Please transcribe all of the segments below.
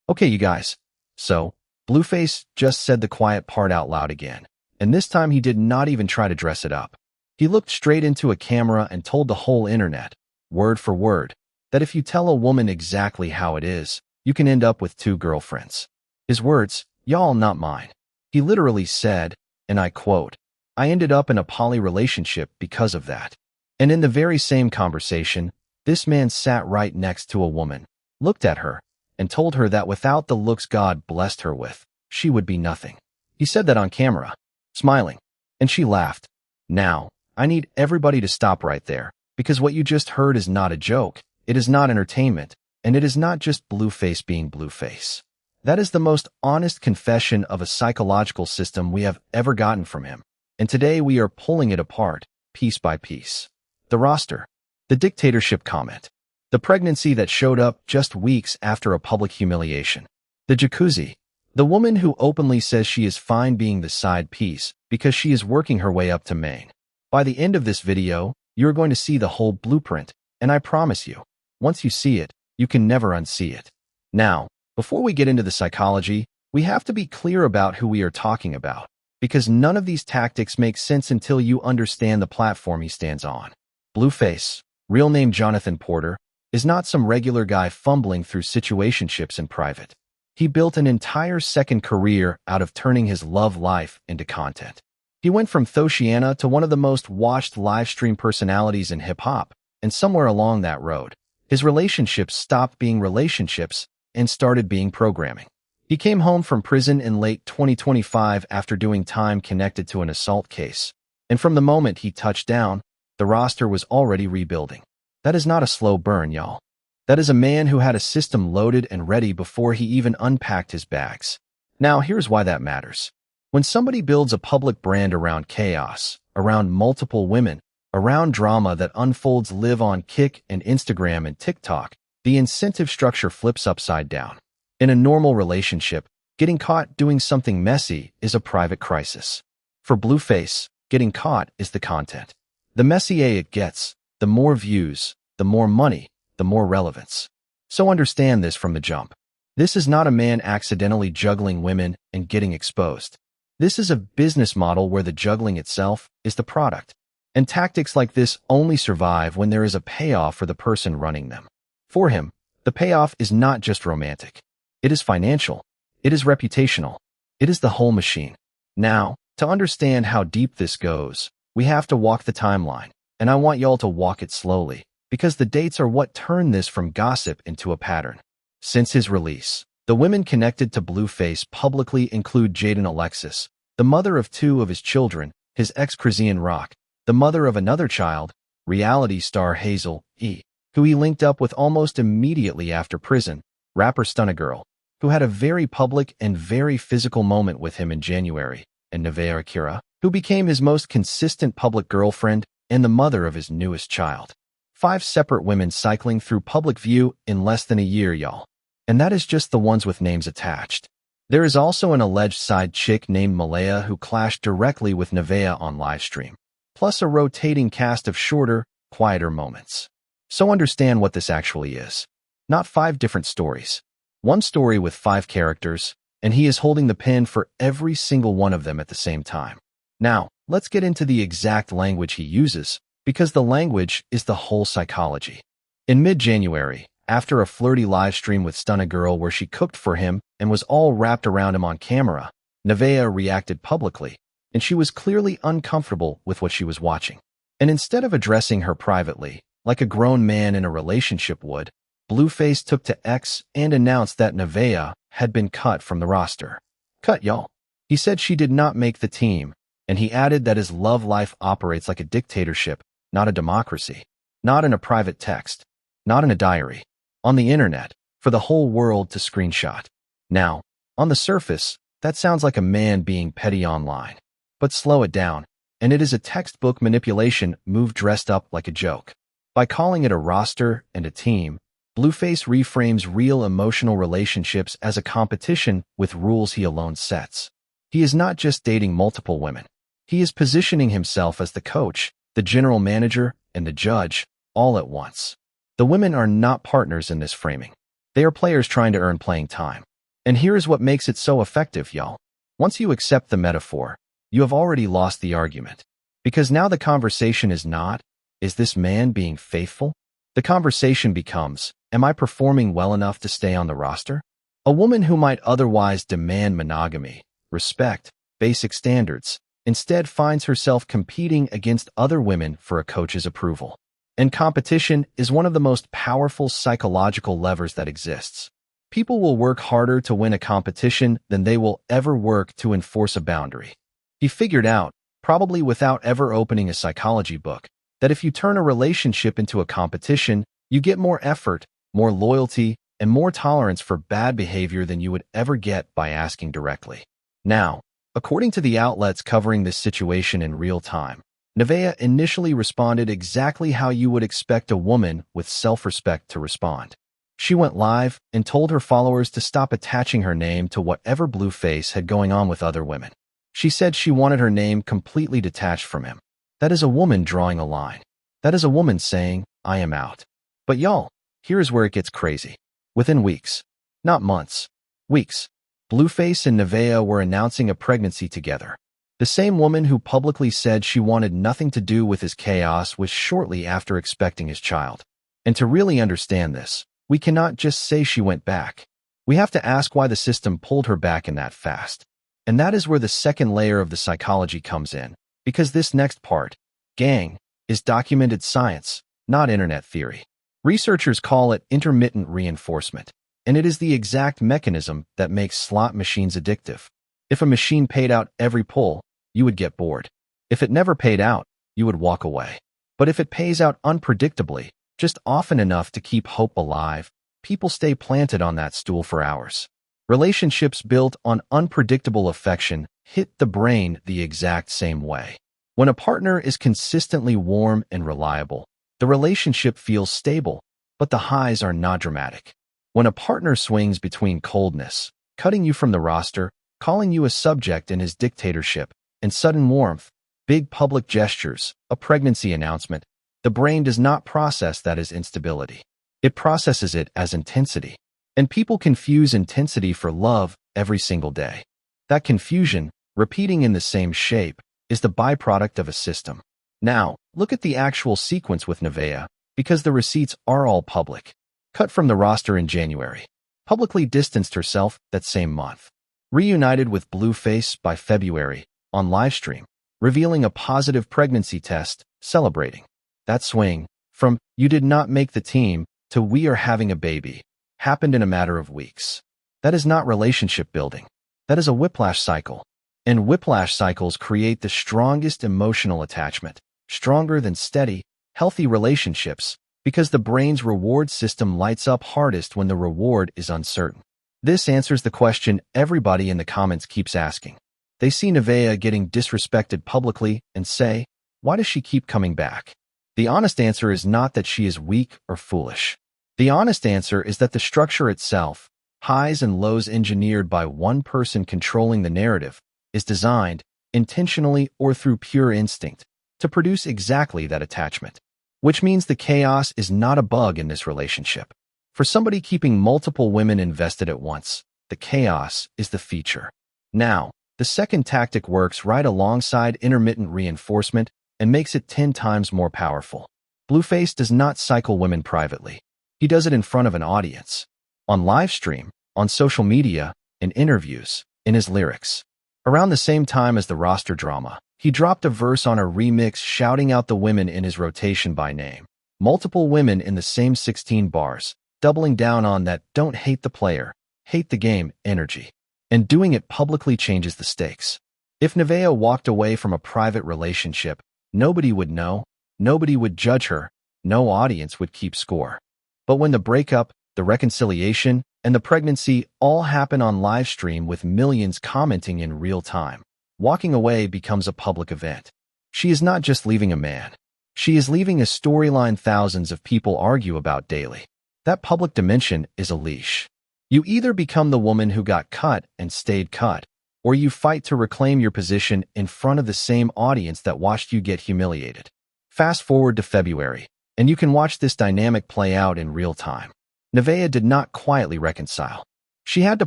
Okay, you guys. So, Blueface just said the quiet part out loud again, and this time he did not even try to dress it up. He looked straight into a camera and told the whole internet, word for word, that if you tell a woman exactly how it is, you can end up with 2 girlfriends. His words, y'all, not mine. He literally said, and I quote, "I ended up in a poly relationship because of that." And in the very same conversation, this man sat right next to a woman, looked at her, and told her that without the looks God blessed her with, she would be nothing. He said that on camera, smiling, and she laughed. Now, I need everybody to stop right there, because what you just heard is not a joke, it is not entertainment, and it is not just Blueface being Blueface. That is the most honest confession of a psychological system we have ever gotten from him, and today we are pulling it apart, piece by piece. The roster, the dictatorship comment, the pregnancy that showed up just weeks after a public humiliation, the jacuzzi, the woman who openly says she is fine being the side piece because she is working her way up to main. By the end of this video, you are going to see the whole blueprint, and I promise you, once you see it, you can never unsee it. Now, before we get into the psychology, we have to be clear about who we are talking about, because none of these tactics make sense until you understand the platform he stands on. Blueface, real name Jonathan Porter, is not some regular guy fumbling through situationships in private. He built an entire second career out of turning his love life into content. He went from Thoshiana to one of the most watched livestream personalities in hip-hop, and somewhere along that road, his relationships stopped being relationships and started being programming. He came home from prison in late 2025 after doing time connected to an assault case, and from the moment he touched down, the roster was already rebuilding. That is not a slow burn, y'all. That is a man who had a system loaded and ready before he even unpacked his bags. Now, here's why that matters. When somebody builds a public brand around chaos, around multiple women, around drama that unfolds live on Kick and Instagram and TikTok, the incentive structure flips upside down. In a normal relationship, getting caught doing something messy is a private crisis. For Blueface, getting caught is the content. The messier it gets, the more views, the more money, the more relevance. So understand this from the jump. This is not a man accidentally juggling women and getting exposed. This is a business model where the juggling itself is the product. And tactics like this only survive when there is a payoff for the person running them. For him, the payoff is not just romantic. It is financial. It is reputational. It is the whole machine. Now, to understand how deep this goes, we have to walk the timeline, and I want y'all to walk it slowly, because the dates are what turn this from gossip into a pattern. Since his release, the women connected to Blueface publicly include Jaden Alexis, the mother of 2 of his children, his ex Chrisean Rock, the mother of another child, reality star Hazel E., who he linked up with almost immediately after prison, rapper Stunna Girl, who had a very public and very physical moment with him in January, and Nevaeh Chrisean, who became his most consistent public girlfriend and the mother of his newest child. 5 separate women cycling through public view in less than a year, y'all. And that is just the ones with names attached. There is also an alleged side chick named Malaya who clashed directly with Nevaeh on livestream, plus a rotating cast of shorter, quieter moments. So understand what this actually is. Not 5 different stories. One story with 5 characters, and he is holding the pen for every single one of them at the same time. Now, let's get into the exact language he uses, because the language is the whole psychology. In mid-January, after a flirty livestream with Stunna Girl where she cooked for him and was all wrapped around him on camera, Nevaeh reacted publicly, and she was clearly uncomfortable with what she was watching. And instead of addressing her privately, like a grown man in a relationship would, Blueface took to X and announced that Nevaeh had been cut from the roster. Cut, y'all. He said she did not make the team, and he added that his love life operates like a dictatorship, not a democracy. Not in a private text, not in a diary, on the internet, for the whole world to screenshot. Now, on the surface, that sounds like a man being petty online. But slow it down, and it is a textbook manipulation move dressed up like a joke. By calling it a roster and a team, Blueface reframes real emotional relationships as a competition with rules he alone sets. He is not just dating multiple women. He is positioning himself as the coach, the general manager, and the judge, all at once. The women are not partners in this framing. They are players trying to earn playing time. And here is what makes it so effective, y'all. Once you accept the metaphor, you have already lost the argument. Because now the conversation is not, is this man being faithful? The conversation becomes, am I performing well enough to stay on the roster? A woman who might otherwise demand monogamy, respect, basic standards, instead finds herself competing against other women for a coach's approval. And competition is one of the most powerful psychological levers that exists. People will work harder to win a competition than they will ever work to enforce a boundary. He figured out, probably without ever opening a psychology book, that if you turn a relationship into a competition, you get more effort, more loyalty, and more tolerance for bad behavior than you would ever get by asking directly. Now, according to the outlets covering this situation in real time, Nevaeh initially responded exactly how you would expect a woman with self-respect to respond. She went live and told her followers to stop attaching her name to whatever Blueface had going on with other women. She said she wanted her name completely detached from him. That is a woman drawing a line. That is a woman saying, I am out. But y'all, here's where it gets crazy. Within weeks, not months, weeks, Blueface and Nevaeh were announcing a pregnancy together. The same woman who publicly said she wanted nothing to do with his chaos was shortly after expecting his child. And to really understand this, we cannot just say she went back. We have to ask why the system pulled her back in that fast. And that is where the second layer of the psychology comes in, because this next part, gang, is documented science, not internet theory. Researchers call it intermittent reinforcement, and it is the exact mechanism that makes slot machines addictive. If a machine paid out every pull, you would get bored. If it never paid out, you would walk away. But if it pays out unpredictably, just often enough to keep hope alive, people stay planted on that stool for hours. Relationships built on unpredictable affection hit the brain the exact same way. When a partner is consistently warm and reliable, the relationship feels stable, but the highs are not dramatic. When a partner swings between coldness, cutting you from the roster, calling you a subject in his dictatorship, and sudden warmth, big public gestures, a pregnancy announcement, the brain does not process that as instability. It processes it as intensity. And people confuse intensity for love every single day. That confusion, repeating in the same shape, is the byproduct of a system. Now, look at the actual sequence with Nevaeh, because the receipts are all public. Cut from the roster in January. Publicly distanced herself that same month. Reunited with Blueface by February, on livestream, revealing a positive pregnancy test, celebrating. That swing, from "you did not make the team" to "we are having a baby," happened in a matter of weeks. That is not relationship building. That is a whiplash cycle. And whiplash cycles create the strongest emotional attachment, stronger than steady, healthy relationships, because the brain's reward system lights up hardest when the reward is uncertain. This answers the question everybody in the comments keeps asking. They see Nevaeh getting disrespected publicly and say, why does she keep coming back? The honest answer is not that she is weak or foolish. The honest answer is that the structure itself, highs and lows engineered by one person controlling the narrative, is designed, intentionally or through pure instinct, to produce exactly that attachment. Which means the chaos is not a bug in this relationship. For somebody keeping multiple women invested at once, the chaos is the feature. Now, the second tactic works right alongside intermittent reinforcement and makes it 10 times more powerful. Blueface does not cycle women privately. He does it in front of an audience. On live stream, on social media, in interviews, in his lyrics. Around the same time as the roster drama, he dropped a verse on a remix shouting out the women in his rotation by name. Multiple women in the same 16 bars, doubling down on that "don't hate the player, hate the game" energy. And doing it publicly changes the stakes. If Nevaeh walked away from a private relationship, nobody would know, nobody would judge her, no audience would keep score. But when the breakup, the reconciliation, and the pregnancy all happen on live stream with millions commenting in real time, walking away becomes a public event. She is not just leaving a man. She is leaving a storyline thousands of people argue about daily. That public dimension is a leash. You either become the woman who got cut and stayed cut, or you fight to reclaim your position in front of the same audience that watched you get humiliated. Fast forward to February, and you can watch this dynamic play out in real time. Nevaeh did not quietly reconcile. She had to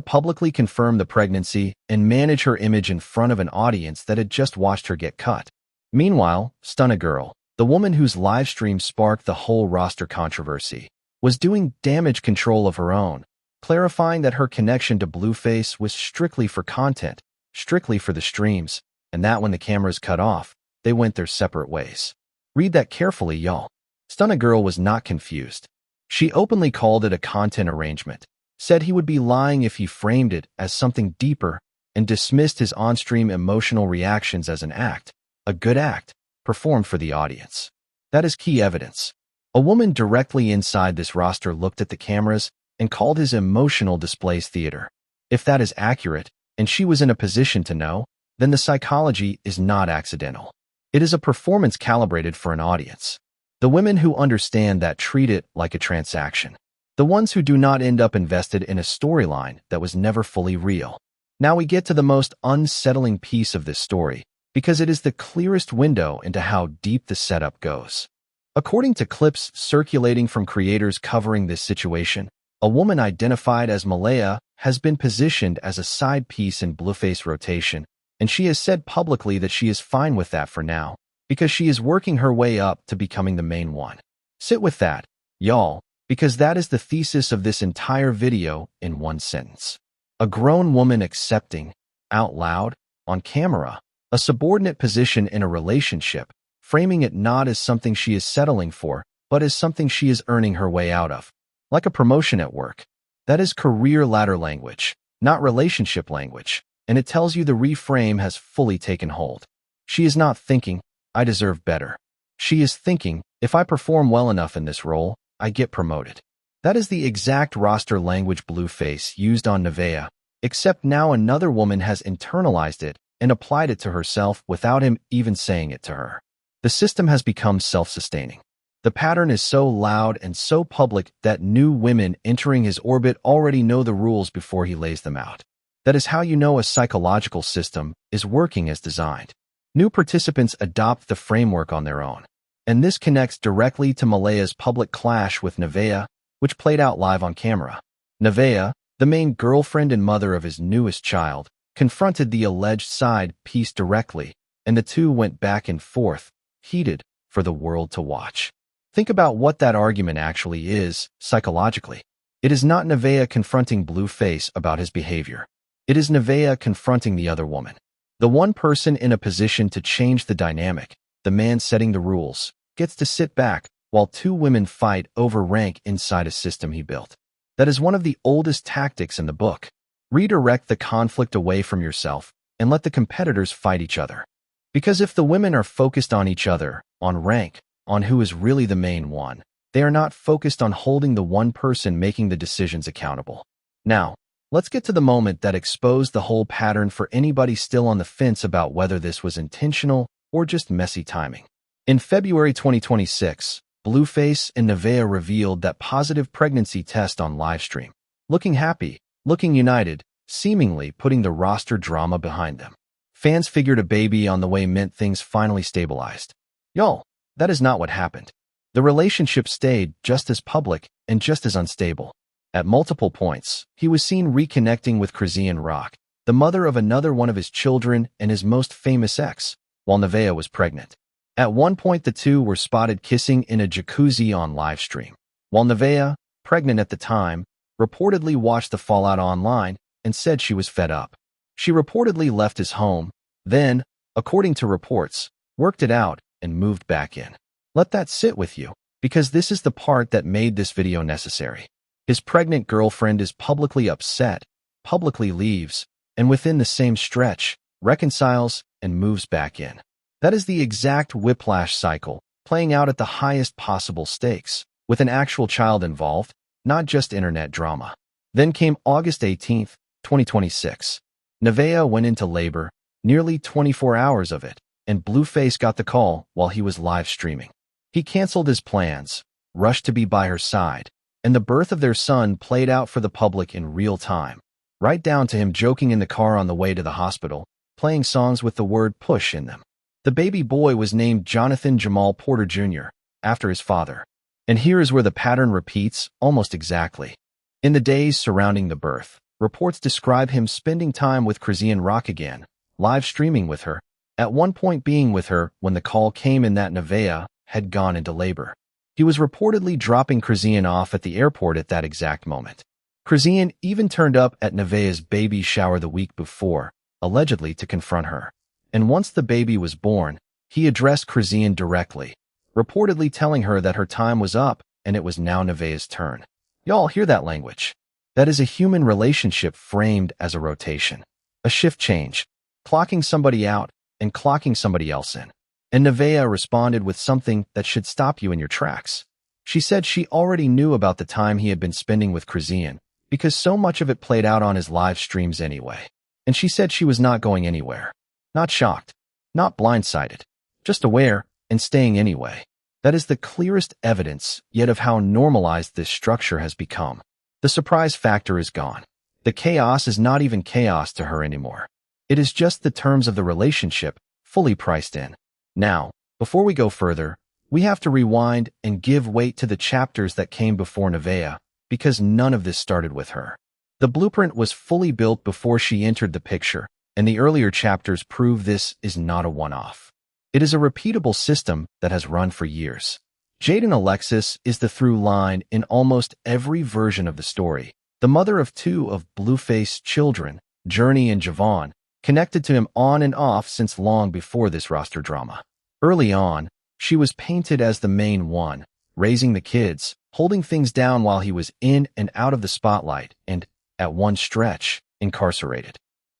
publicly confirm the pregnancy and manage her image in front of an audience that had just watched her get cut. Meanwhile, Stunna Girl, the woman whose live stream sparked the whole roster controversy, was doing damage control of her own, clarifying that her connection to Blueface was strictly for content, strictly for the streams, and that when the cameras cut off, they went their separate ways. Read that carefully, y'all. Stunna Girl was not confused. She openly called it a content arrangement, said he would be lying if he framed it as something deeper, and dismissed his on-stream emotional reactions as an act, a good act, performed for the audience. That is key evidence. A woman directly inside this roster looked at the cameras and called his emotional displays theater. If that is accurate, and she was in a position to know, then the psychology is not accidental. It is a performance calibrated for an audience. The women who understand that treat it like a transaction. The ones who do not end up invested in a storyline that was never fully real. Now we get to the most unsettling piece of this story, because it is the clearest window into how deep the setup goes. According to clips circulating from creators covering this situation, a woman identified as Nevaeh has been positioned as a side piece in Blueface rotation, and she has said publicly that she is fine with that for now, because she is working her way up to becoming the main one. Sit with that, y'all, because that is the thesis of this entire video in one sentence. A grown woman accepting, out loud, on camera, a subordinate position in a relationship, framing it not as something she is settling for, but as something she is earning her way out of. Like a promotion at work. That is career ladder language, not relationship language, and it tells you the reframe has fully taken hold. She is not thinking, I deserve better. She is thinking, if I perform well enough in this role, I get promoted. That is the exact roster language Blueface used on Nevaeh, except now another woman has internalized it and applied it to herself without him even saying it to her. The system has become self-sustaining. The pattern is so loud and so public that new women entering his orbit already know the rules before he lays them out. That is how you know a psychological system is working as designed. New participants adopt the framework on their own. And this connects directly to Nevaeh's public clash with Nevaeh, which played out live on camera. Nevaeh, the main girlfriend and mother of his newest child, confronted the alleged side piece directly, and the two went back and forth, heated, for the world to watch. Think about what that argument actually is, psychologically. It is not Nevaeh confronting Blueface about his behavior. It is Nevaeh confronting the other woman. The one person in a position to change the dynamic, the man setting the rules, gets to sit back while two women fight over rank inside a system he built. That is one of the oldest tactics in the book. Redirect the conflict away from yourself and let the competitors fight each other. Because if the women are focused on each other, on rank, on who is really the main one, they are not focused on holding the one person making the decisions accountable. Now, let's get to the moment that exposed the whole pattern for anybody still on the fence about whether this was intentional or just messy timing. In February 2026, Blueface and Nevaeh revealed that positive pregnancy test on livestream. Looking happy, looking united, seemingly putting the roster drama behind them. Fans figured a baby on the way meant things finally stabilized. Y'all, that is not what happened. The relationship stayed just as public and just as unstable. At multiple points, he was seen reconnecting with Chrisean Rock, the mother of another one of his children and his most famous ex, while Nevaeh was pregnant. At one point, the two were spotted kissing in a jacuzzi on livestream, while Nevaeh, pregnant at the time, reportedly watched the fallout online and said she was fed up. She reportedly left his home, then, according to reports, worked it out and moved back in. Let that sit with you, because this is the part that made this video necessary. His pregnant girlfriend is publicly upset, publicly leaves, and within the same stretch, reconciles and moves back in. That is the exact whiplash cycle, playing out at the highest possible stakes, with an actual child involved, not just internet drama. Then came August 18, 2026. Nevaeh went into labor, nearly 24 hours of it, and Blueface got the call while he was live streaming. He canceled his plans, rushed to be by her side, and the birth of their son played out for the public in real time, right down to him joking in the car on the way to the hospital, playing songs with the word push in them. The baby boy was named Jonathan Jamal Porter Jr., after his father. And here is where the pattern repeats almost exactly. In the days surrounding the birth, Reports describe him spending time with Chrisean Rock again, live streaming with her, at one point being with her when the call came in that Nevaeh had gone into labor. He was reportedly dropping Chrisean off at the airport at that exact moment. Chrisean even turned up at Nevaeh's baby shower the week before, allegedly to confront her. And once the baby was born, he addressed Chrisean directly, reportedly telling her that her time was up and it was now Nevaeh's turn. Y'all hear that language? That is a human relationship framed as a rotation, a shift change, clocking somebody out and clocking somebody else in. And Nevaeh responded with something that should stop you in your tracks. She said she already knew about the time he had been spending with Chrisean, because so much of it played out on his live streams anyway. And she said she was not going anywhere. Not shocked, not blindsided, just aware and staying anyway. That is the clearest evidence yet of how normalized this structure has become. The surprise factor is gone. The chaos is not even chaos to her anymore. It is just the terms of the relationship, fully priced in. Now, before we go further, we have to rewind and give weight to the chapters that came before Nevaeh, because none of this started with her. The blueprint was fully built before she entered the picture, and the earlier chapters prove this is not a one-off. It is a repeatable system that has run for years. Jaden Alexis is the through line in almost every version of the story. The mother of two of Blueface's children, Journey and Javon, connected to him on and off since long before this roster drama. Early on, she was painted as the main one, raising the kids, holding things down while he was in and out of the spotlight, and, at one stretch, incarcerated.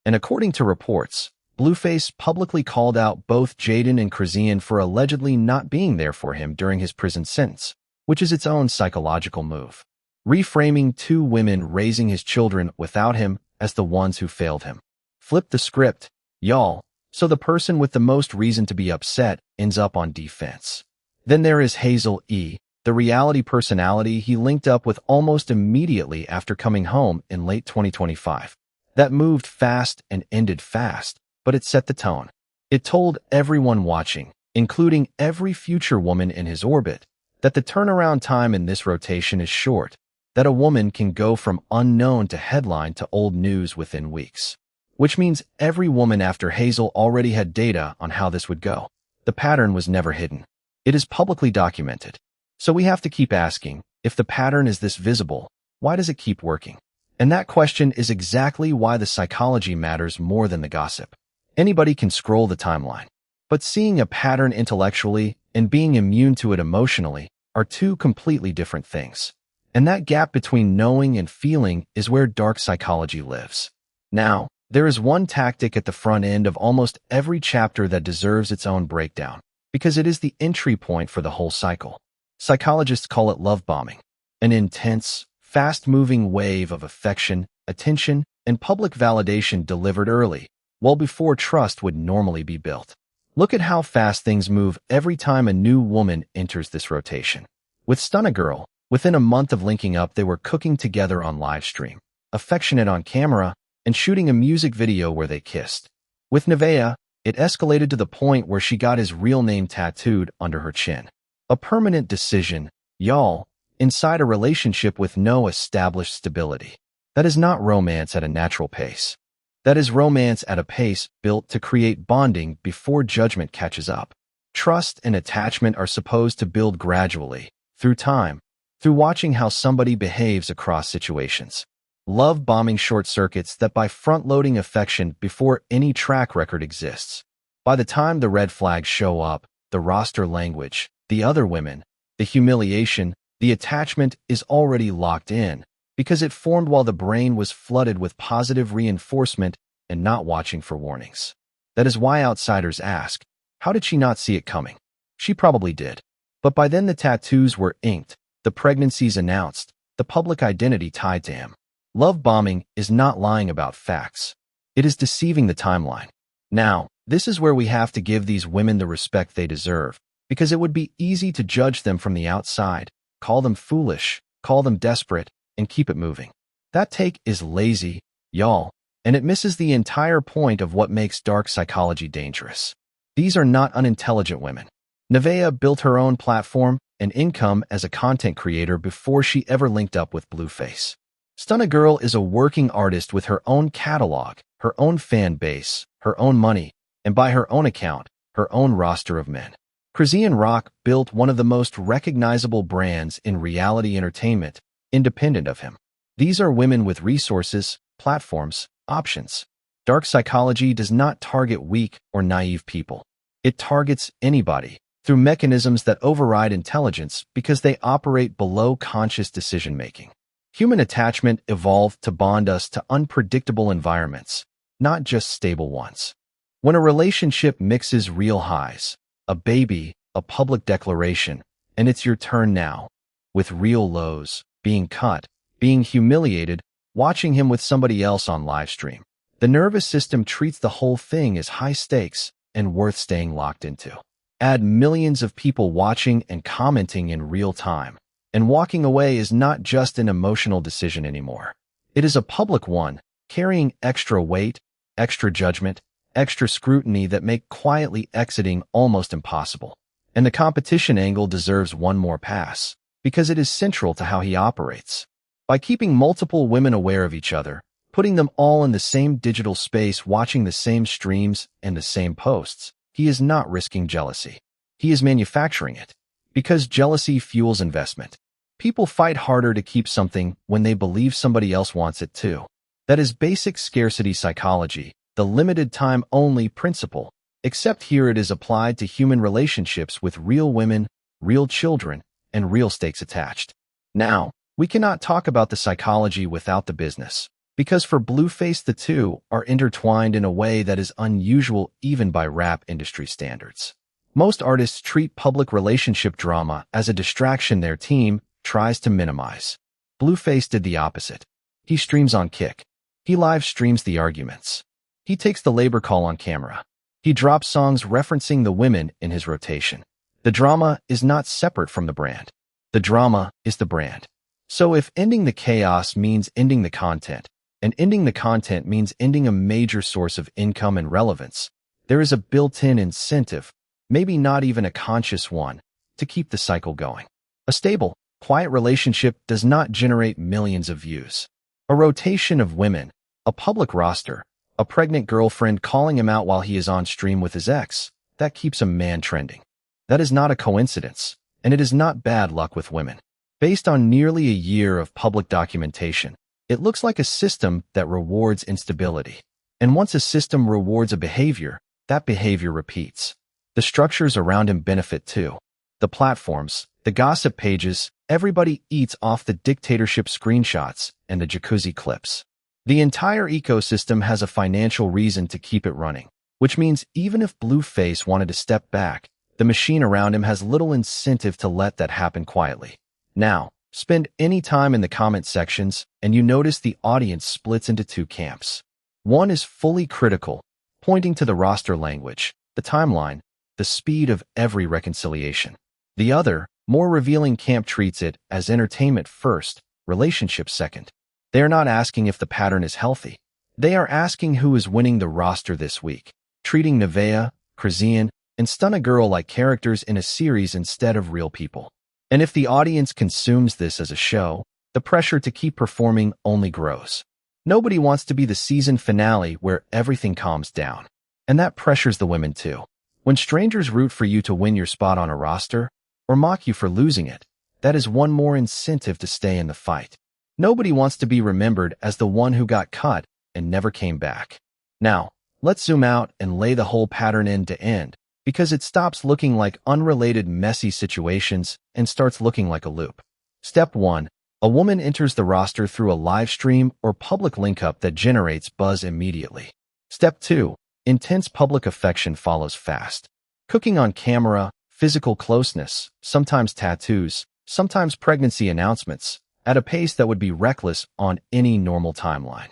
And according to reports, Blueface publicly called out both Jaden and Chrisean for allegedly not being there for him during his prison sentence, which is its own psychological move, reframing two women raising his children without him as the ones who failed him. Flip the script, y'all, so the person with the most reason to be upset ends up on defense. Then there is Hazel E., the reality personality he linked up with almost immediately after coming home in late 2025. That moved fast and ended fast, but it set the tone. It told everyone watching, including every future woman in his orbit, that the turnaround time in this rotation is short, that a woman can go from unknown to headline to old news within weeks. Which means every woman after Hazel already had data on how this would go. The pattern was never hidden. It is publicly documented. So we have to keep asking, if the pattern is this visible, why does it keep working? And that question is exactly why the psychology matters more than the gossip. Anybody can scroll the timeline. But seeing a pattern intellectually and being immune to it emotionally are two completely different things. And that gap between knowing and feeling is where dark psychology lives. Now, there is one tactic at the front end of almost every chapter that deserves its own breakdown, because it is the entry point for the whole cycle. Psychologists call it love bombing, an intense, fast-moving wave of affection, attention, and public validation delivered early, well before trust would normally be built. Look at how fast things move every time a new woman enters this rotation. With Stun-A-Girl, within a month of linking up, they were cooking together on livestream, affectionate on camera, and shooting a music video where they kissed. With Nevaeh, it escalated to the point where she got his real name tattooed under her chin. A permanent decision, y'all, inside a relationship with no established stability. That is not romance at a natural pace. That is romance at a pace built to create bonding before judgment catches up. Trust and attachment are supposed to build gradually, through time, through watching how somebody behaves across situations. Love bombing short circuits that by front-loading affection before any track record exists. By the time the red flags show up, the roster language, the other women, the humiliation, the attachment is already locked in, because it formed while the brain was flooded with positive reinforcement and not watching for warnings. That is why outsiders ask, how did she not see it coming? She probably did. But by then the tattoos were inked, the pregnancies announced, the public identity tied to him. Love bombing is not lying about facts. It is deceiving the timeline. Now, this is where we have to give these women the respect they deserve, because it would be easy to judge them from the outside, call them foolish, call them desperate, and keep it moving. That take is lazy, y'all, and it misses the entire point of what makes dark psychology dangerous. These are not unintelligent women. Nevaeh built her own platform and income as a content creator before she ever linked up with Blueface. Stunna Girl is a working artist with her own catalog, her own fan base, her own money, and by her own account, her own roster of men. Chrisean Rock built one of the most recognizable brands in reality entertainment, independent of him. These are women with resources, platforms, options. Dark psychology does not target weak or naive people. It targets anybody through mechanisms that override intelligence because they operate below conscious decision-making. Human attachment evolved to bond us to unpredictable environments, not just stable ones. When a relationship mixes real highs, a baby, a public declaration, and it's your turn now, with real lows, being cut, being humiliated, watching him with somebody else on livestream, the nervous system treats the whole thing as high stakes and worth staying locked into. Add millions of people watching and commenting in real time, and walking away is not just an emotional decision anymore. It is a public one, carrying extra weight, extra judgment, extra scrutiny that make quietly exiting almost impossible. And the competition angle deserves one more pass, because it is central to how he operates. By keeping multiple women aware of each other, putting them all in the same digital space watching the same streams and the same posts, he is not risking jealousy. He is manufacturing it. Because jealousy fuels investment. People fight harder to keep something when they believe somebody else wants it too. That is basic scarcity psychology, the limited time only principle, except here it is applied to human relationships with real women, real children, and real stakes attached. Now, we cannot talk about the psychology without the business, because for Blueface the two are intertwined in a way that is unusual even by rap industry standards. Most artists treat public relationship drama as a distraction their team tries to minimize. Blueface did the opposite. He streams on Kick. He live streams the arguments. He takes the labor call on camera. He drops songs referencing the women in his rotation. The drama is not separate from the brand. The drama is the brand. So if ending the chaos means ending the content, and ending the content means ending a major source of income and relevance, there is a built-in incentive, maybe not even a conscious one, to keep the cycle going. A stable, quiet relationship does not generate millions of views. A rotation of women, a public roster, a pregnant girlfriend calling him out while he is on stream with his ex, that keeps a man trending. That is not a coincidence, and it is not bad luck with women. Based on nearly a year of public documentation, it looks like a system that rewards instability. And once a system rewards a behavior, that behavior repeats. The structures around him benefit too. The platforms, the gossip pages, everybody eats off the dictatorship screenshots and the jacuzzi clips. The entire ecosystem has a financial reason to keep it running, which means even if Blueface wanted to step back, the machine around him has little incentive to let that happen quietly. Now, spend any time in the comment sections and you notice the audience splits into two camps. One is fully critical, pointing to the roster language, the timeline, the speed of every reconciliation. The other, more revealing camp treats it as entertainment first, relationship second. They are not asking if the pattern is healthy. They are asking who is winning the roster this week, treating Nevaeh, Chrisean, and Stunna Girl like characters in a series instead of real people. And if the audience consumes this as a show, the pressure to keep performing only grows. Nobody wants to be the season finale where everything calms down. And that pressures the women too. When strangers root for you to win your spot on a roster, or mock you for losing it, that is one more incentive to stay in the fight. Nobody wants to be remembered as the one who got cut and never came back. Now, let's zoom out and lay the whole pattern end to end, because it stops looking like unrelated messy situations and starts looking like a loop. Step 1. A woman enters the roster through a live stream or public link-up that generates buzz immediately. Step 2. Intense public affection follows fast. Cooking on camera, physical closeness, sometimes tattoos, sometimes pregnancy announcements, at a pace that would be reckless on any normal timeline.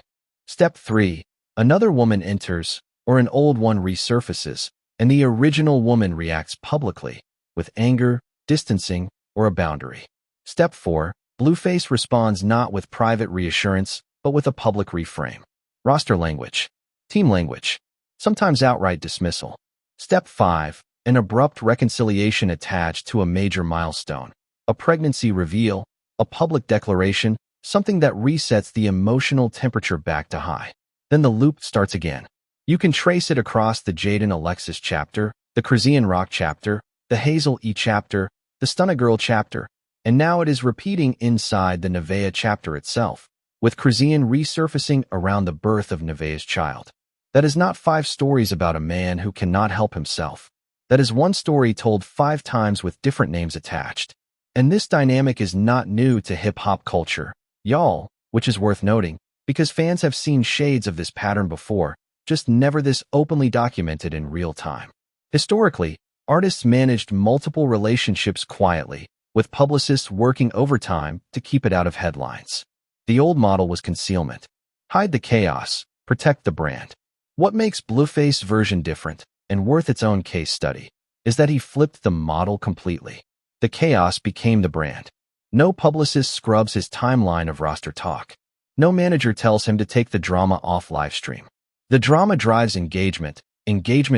Step 3. Another woman enters, or an old one resurfaces, and the original woman reacts publicly, with anger, distancing, or a boundary. Step 4. Blueface responds not with private reassurance, but with a public reframe. Roster language. Team language. Sometimes outright dismissal. Step 5. An abrupt reconciliation attached to a major milestone. A pregnancy reveal, a public declaration, something that resets the emotional temperature back to high. Then the loop starts again. You can trace it across the Jaden Alexis chapter, the Chrisean Rock chapter, the Hazel E chapter, the Stunna Girl chapter, and now it is repeating inside the Nevaeh chapter itself, with Chrisean resurfacing around the birth of Nevaeh's child. That is not 5 stories about a man who cannot help himself. That is one story told 5 times with different names attached. And this dynamic is not new to hip-hop culture, y'all, which is worth noting, because fans have seen shades of this pattern before, just never this openly documented in real time. Historically, artists managed multiple relationships quietly, with publicists working overtime to keep it out of headlines. The old model was concealment. Hide the chaos, protect the brand. What makes Blueface version different, and worth its own case study, is that he flipped the model completely. The chaos became the brand. No publicist scrubs his timeline of roster talk. No manager tells him to take the drama off livestream. The drama drives engagement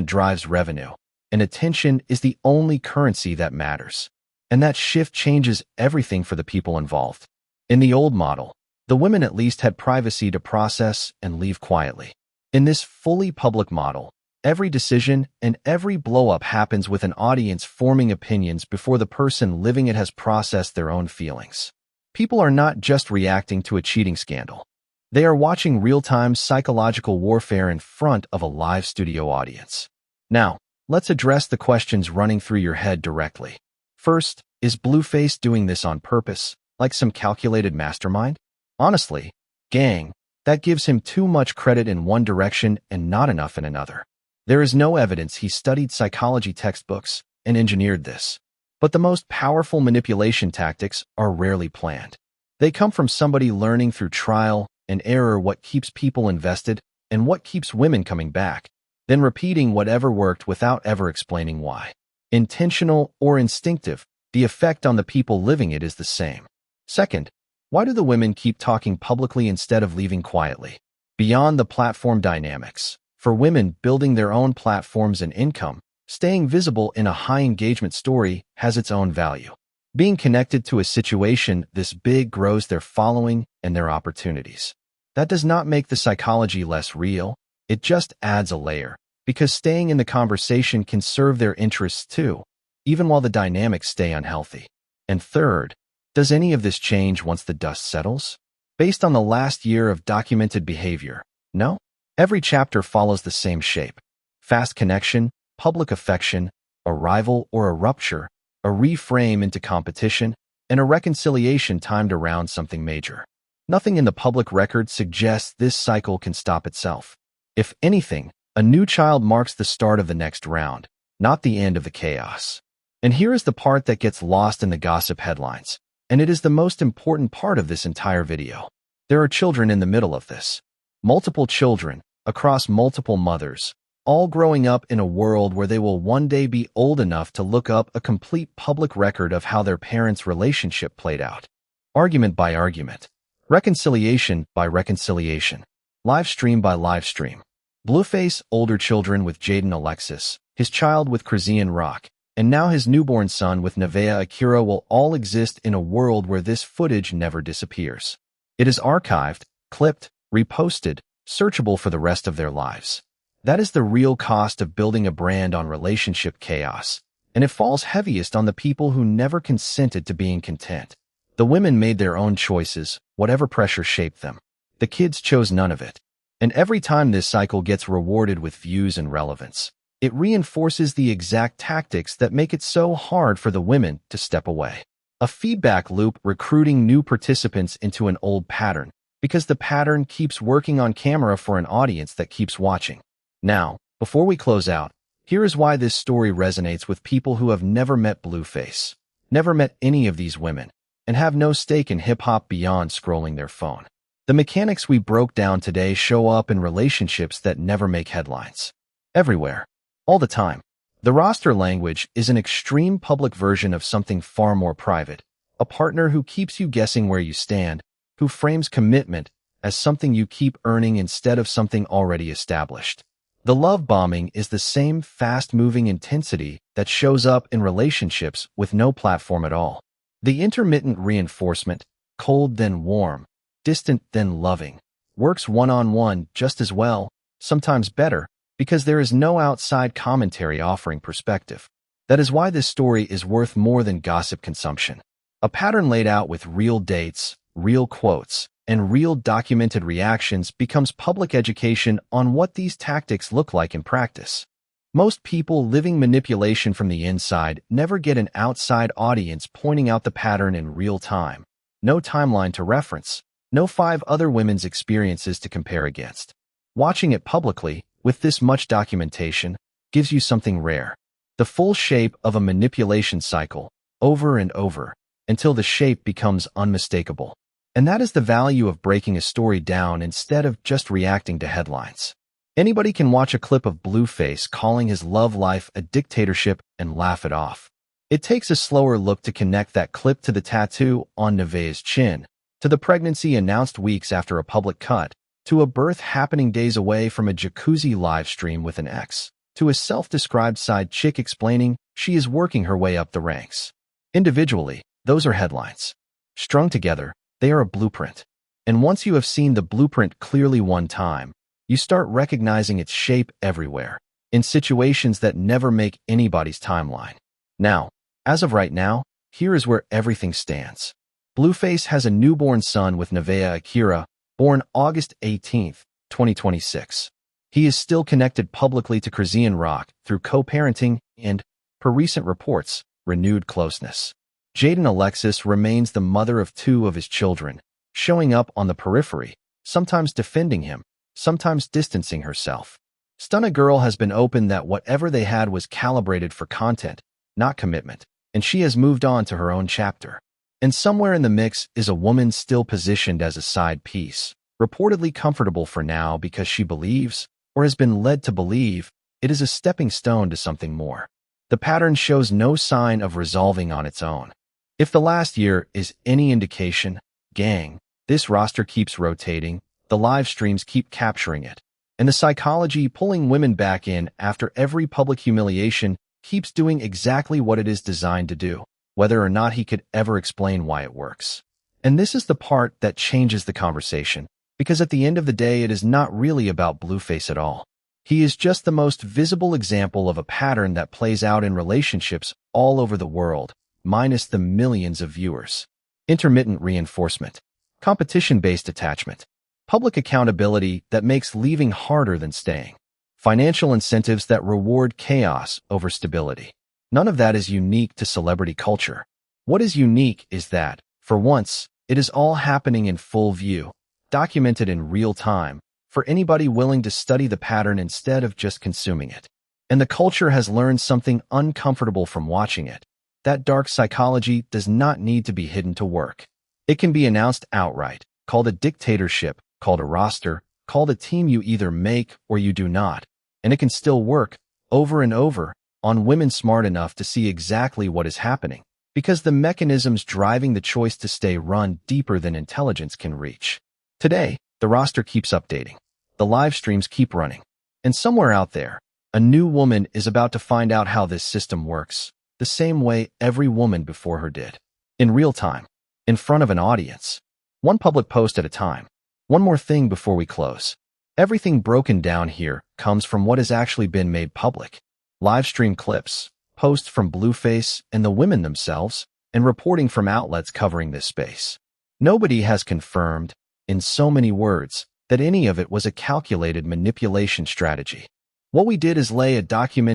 drives revenue, and attention is the only currency that matters. And that shift changes everything for the people involved. In the old model, the women at least had privacy to process and leave quietly. In this fully public model, every decision and every blow-up happens with an audience forming opinions before the person living it has processed their own feelings. People are not just reacting to a cheating scandal. They are watching real-time psychological warfare in front of a live studio audience. Now, let's address the questions running through your head directly. First, is Blueface doing this on purpose, like some calculated mastermind? Honestly, gang, that gives him too much credit in one direction and not enough in another. There is no evidence he studied psychology textbooks and engineered this. But the most powerful manipulation tactics are rarely planned. They come from somebody learning through trial and error what keeps people invested and what keeps women coming back, then repeating whatever worked without ever explaining why. Intentional or instinctive, the effect on the people living it is the same. Second, why do the women keep talking publicly instead of leaving quietly? Beyond the platform dynamics, for women building their own platforms and income, staying visible in a high-engagement story has its own value. Being connected to a situation this big grows their following and their opportunities. That does not make the psychology less real, it just adds a layer, because staying in the conversation can serve their interests too, even while the dynamics stay unhealthy. And third, does any of this change once the dust settles? Based on the last year of documented behavior, no. Every chapter follows the same shape. Fast connection, public affection, a rival or a rupture, a reframe into competition, and a reconciliation timed around something major. Nothing in the public record suggests this cycle can stop itself. If anything, a new child marks the start of the next round, not the end of the chaos. And here is the part that gets lost in the gossip headlines, and it is the most important part of this entire video. There are children in the middle of this. Multiple children, across multiple mothers, all growing up in a world where they will one day be old enough to look up a complete public record of how their parents' relationship played out. Argument by argument. Reconciliation by reconciliation. Live stream by live stream. Blueface, older children with Jaden Alexis, his child with Chrisean Rock, and now his newborn son with Nevaeh Akira will all exist in a world where this footage never disappears. It is archived, clipped, reposted, searchable for the rest of their lives. That is the real cost of building a brand on relationship chaos, and it falls heaviest on the people who never consented to being content. The women made their own choices, whatever pressure shaped them. The kids chose none of it. And every time this cycle gets rewarded with views and relevance, it reinforces the exact tactics that make it so hard for the women to step away. A feedback loop recruiting new participants into an old pattern, because the pattern keeps working on camera for an audience that keeps watching. Now, before we close out, here is why this story resonates with people who have never met Blueface, never met any of these women, and have no stake in hip-hop beyond scrolling their phone. The mechanics we broke down today show up in relationships that never make headlines. Everywhere. All the time. The roster language is an extreme public version of something far more private, a partner who keeps you guessing where you stand, who frames commitment as something you keep earning instead of something already established. The love bombing is the same fast-moving intensity that shows up in relationships with no platform at all. The intermittent reinforcement, cold then warm, distant than loving. Works one-on-one just as well, sometimes better, because there is no outside commentary offering perspective. That is why this story is worth more than gossip consumption. A pattern laid out with real dates, real quotes, and real documented reactions becomes public education on what these tactics look like in practice. Most people living manipulation from the inside never get an outside audience pointing out the pattern in real time. No timeline to reference, no 5 other women's experiences to compare against. Watching it publicly, with this much documentation, gives you something rare. The full shape of a manipulation cycle, over and over, until the shape becomes unmistakable. And that is the value of breaking a story down instead of just reacting to headlines. Anybody can watch a clip of Blueface calling his love life a dictatorship and laugh it off. It takes a slower look to connect that clip to the tattoo on Nevaeh's chin, to the pregnancy announced weeks after a public cut, to a birth happening days away from a jacuzzi live stream with an ex, to a self-described side chick explaining she is working her way up the ranks. Individually, those are headlines. Strung together, they are a blueprint. And once you have seen the blueprint clearly one time, you start recognizing its shape everywhere, in situations that never make anybody's timeline. Now, as of right now, here is where everything stands. Blueface has a newborn son with Nevaeh Chrisean, born August 18, 2026. He is still connected publicly to Chrisean Rock through co-parenting and, per recent reports, renewed closeness. Jaden Alexis remains the mother of 2 of his children, showing up on the periphery, sometimes defending him, sometimes distancing herself. Stunna Girl has been open that whatever they had was calibrated for content, not commitment, and she has moved on to her own chapter. And somewhere in the mix is a woman still positioned as a side piece, reportedly comfortable for now because she believes, or has been led to believe, it is a stepping stone to something more. The pattern shows no sign of resolving on its own. If the last year is any indication, gang, this roster keeps rotating, the live streams keep capturing it, and the psychology pulling women back in after every public humiliation keeps doing exactly what it is designed to do, whether or not he could ever explain why it works. And this is the part that changes the conversation, because at the end of the day it is not really about Blueface at all. He is just the most visible example of a pattern that plays out in relationships all over the world, minus the millions of viewers. Intermittent reinforcement, competition-based attachment, public accountability that makes leaving harder than staying, financial incentives that reward chaos over stability. None of that is unique to celebrity culture. What is unique is that, for once, it is all happening in full view, documented in real time, for anybody willing to study the pattern instead of just consuming it. And the culture has learned something uncomfortable from watching it. That dark psychology does not need to be hidden to work. It can be announced outright, called a dictatorship, called a roster, called a team you either make or you do not, and it can still work, over and over, on women smart enough to see exactly what is happening, because the mechanisms driving the choice to stay run deeper than intelligence can reach. Today, the roster keeps updating. The live streams keep running. And somewhere out there, a new woman is about to find out how this system works, the same way every woman before her did. In real time, in front of an audience. One public post at a time. One more thing before we close. Everything broken down here comes from what has actually been made public. Live stream clips, posts from Blueface and the women themselves, and reporting from outlets covering this space. Nobody has confirmed, in so many words, that any of it was a calculated manipulation strategy. What we did is lay a document